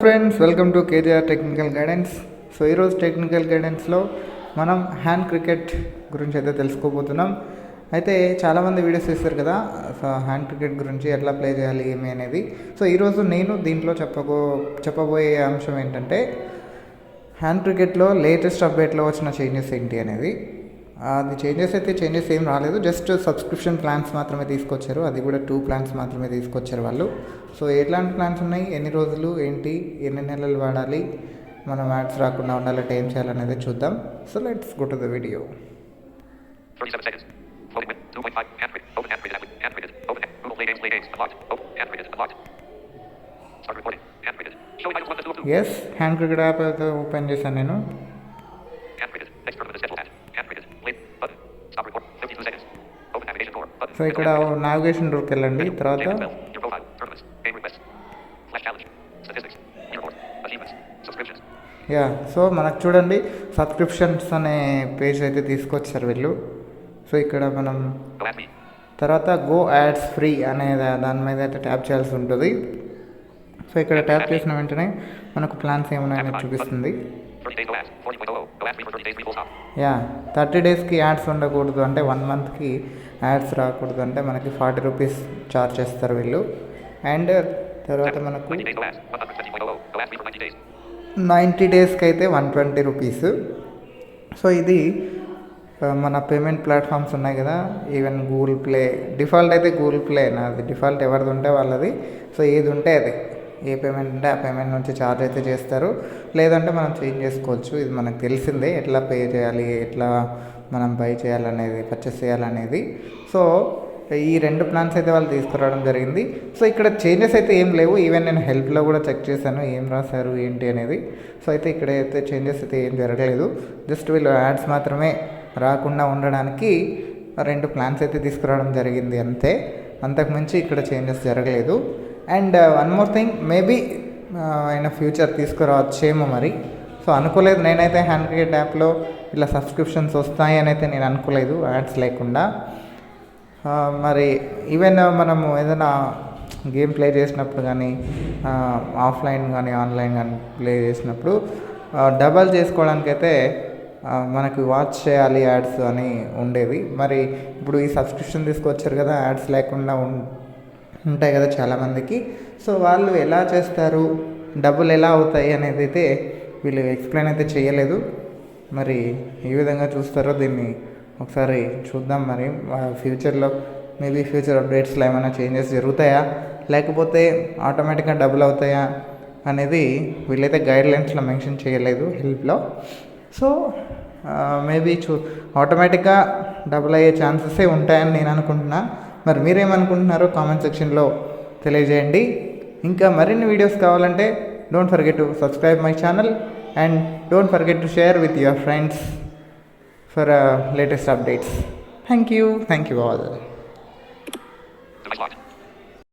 Friends, welcome to KGR technical guidance. So ఈరోజు technical గైడెన్స్లో మనం hand cricket గురించి అయితే తెలుసుకోబోతున్నాం. అయితే చాలామంది వీడియోస్ చేస్తారు కదా, సో హ్యాండ్ క్రికెట్ గురించి ఎట్లా ప్లే చేయాలి ఏమి అనేది. సో ఈరోజు నేను దీంట్లో చెప్పబోయే అంశం ఏంటంటే హ్యాండ్ క్రికెట్లో లేటెస్ట్ అప్డేట్లో వచ్చిన చేంజెస్ ఏంటి అనేది. అది చేంజెస్ ఏం రాలేదు, జస్ట్ సబ్స్క్రిప్షన్ ప్లాన్స్ మాత్రమే తీసుకొచ్చారు. అది కూడా 2 ప్లాన్స్ మాత్రమే తీసుకొచ్చారు వాళ్ళు. సో ఎట్లాంటి ప్లాన్స్ ఉన్నాయి, ఎన్ని రోజులు ఏంటి, ఎన్ని నెలలు వాడాలి, మనం యాడ్స్ రాకుండా ఉండాలంటే ఏం చేయాలనేది చూద్దాం. So let's go to the video. Yes, hand cricket app అయితే ఓపెన్ చేశాను నేను. సో ఇక్కడ నావిగేషన్ రూట్కి వెళ్ళండి. తర్వాత సో మనకు చూడండి సబ్స్క్రిప్షన్స్ అనే పేజ్ అయితే తీసుకొచ్చారు వీళ్ళు. సో ఇక్కడ మనం తర్వాత గో యాడ్స్ ఫ్రీ అనే దాని మీద అయితే ట్యాప్ చేయాల్సి ఉంటుంది. సో ఇక్కడ ట్యాప్ చేసిన వెంటనే మనకు ప్లాన్స్ ఏమున్నాయని చూపిస్తుంది. 30 డేస్కి యాడ్స్ ఉండకూడదు అంటే 1 మంత్కి యాడ్స్ రాకూడదు అంటే మనకి 40 రూపీస్ ఛార్జ్ చేస్తారు వీళ్ళు. అండ్ తర్వాత మనకు 90 డేస్కి అయితే 120 రూపీస్. సో ఇది మన పేమెంట్ ప్లాట్ఫామ్స్ ఉన్నాయి కదా, ఈవెన్ గూగుల్ ప్లే, డిఫాల్ట్ అయితే గూగుల్ ప్లే నాది, డిఫాల్ట్ ఎవరిది ఉంటే వాళ్ళది. సో ఏది ఉంటే అది, ఏ పేమెంట్ ఉంటే ఆ పేమెంట్ నుంచి ఛార్జ్ అయితే చేస్తారు, లేదంటే మనం చేంజ్ చేసుకోవచ్చు. ఇది మనకు తెలిసిందే, ఎట్లా పే చేయాలి, ఎట్లా మనం బై చేయాలనేది, పర్చేస్ చేయాలనేది. సో ఈ 2 ప్లాన్స్ అయితే వాళ్ళు తీసుకురావడం జరిగింది. సో ఇక్కడ చేంజెస్ అయితే ఏం లేవు. ఈవెన్ నేను హెల్ప్లో కూడా చెక్ చేశాను ఏం రాశారు ఏంటి అనేది. సో అయితే ఇక్కడ అయితే చేంజెస్ అయితే ఏం జరగలేదు. జస్ట్ వీళ్ళు యాడ్స్ మాత్రమే రాకుండా ఉండడానికి 2 ప్లాన్స్ అయితే తీసుకురావడం జరిగింది అంతే, అంతకుమించి ఇక్కడ చేంజెస్ జరగలేదు. And one more thing, maybe ఆయన ఫ్యూచర్ తీసుకురావచ్చేమో మరి. సో అనుకోలేదు నేనైతే హ్యాండ్ క్రికెట్ యాప్లో ఇలా సబ్స్క్రిప్షన్స్ వస్తాయి అని అయితే నేను అనుకోలేదు యాడ్స్ లేకుండా. మరి ఈవెన్ మనము ఏదైనా గేమ్ ప్లే చేసినప్పుడు కానీ, ఆఫ్లైన్ కానీ ఆన్లైన్ కానీ ప్లే చేసినప్పుడు డబల్ చేసుకోవడానికైతే మనకి వాచ్ చేయాలి యాడ్స్ అని ఉండేది. మరి ఇప్పుడు ఈ సబ్స్క్రిప్షన్ తీసుకొచ్చారు కదా, యాడ్స్ లేకుండా ఉంటాయి కదా చాలామందికి. సో వాళ్ళు ఎలా చేస్తారు, డబ్బులు ఎలా అవుతాయి అనేది అయితే వీళ్ళు ఎక్స్ప్లెయిన్ అయితే చేయలేదు. మరి ఏ విధంగా చూస్తారో దీన్ని ఒకసారి చూద్దాం. మరి ఫ్యూచర్లో మేబీ ఫ్యూచర్ అప్డేట్స్లో ఏమైనా చేంజెస్ జరుగుతాయా, లేకపోతే ఆటోమేటిక్గా డబ్బులు అవుతాయా అనేది వీళ్ళైతే గైడ్లైన్స్లో మెన్షన్ చేయలేదు హెల్ప్లో. సో మేబీ ఆటోమేటిక్గా డబ్బులు అయ్యే ఛాన్సెసే ఉంటాయని నేను అనుకుంటున్నా. మరి మీరేమనుకుంటున్నారో కామెంట్ సెక్షన్లో తెలియజేయండి. ఇంకా మరిన్ని వీడియోస్ కావాలంటే don't forget to subscribe my channel and don't forget to share with your friends for latest updates. Thank you all.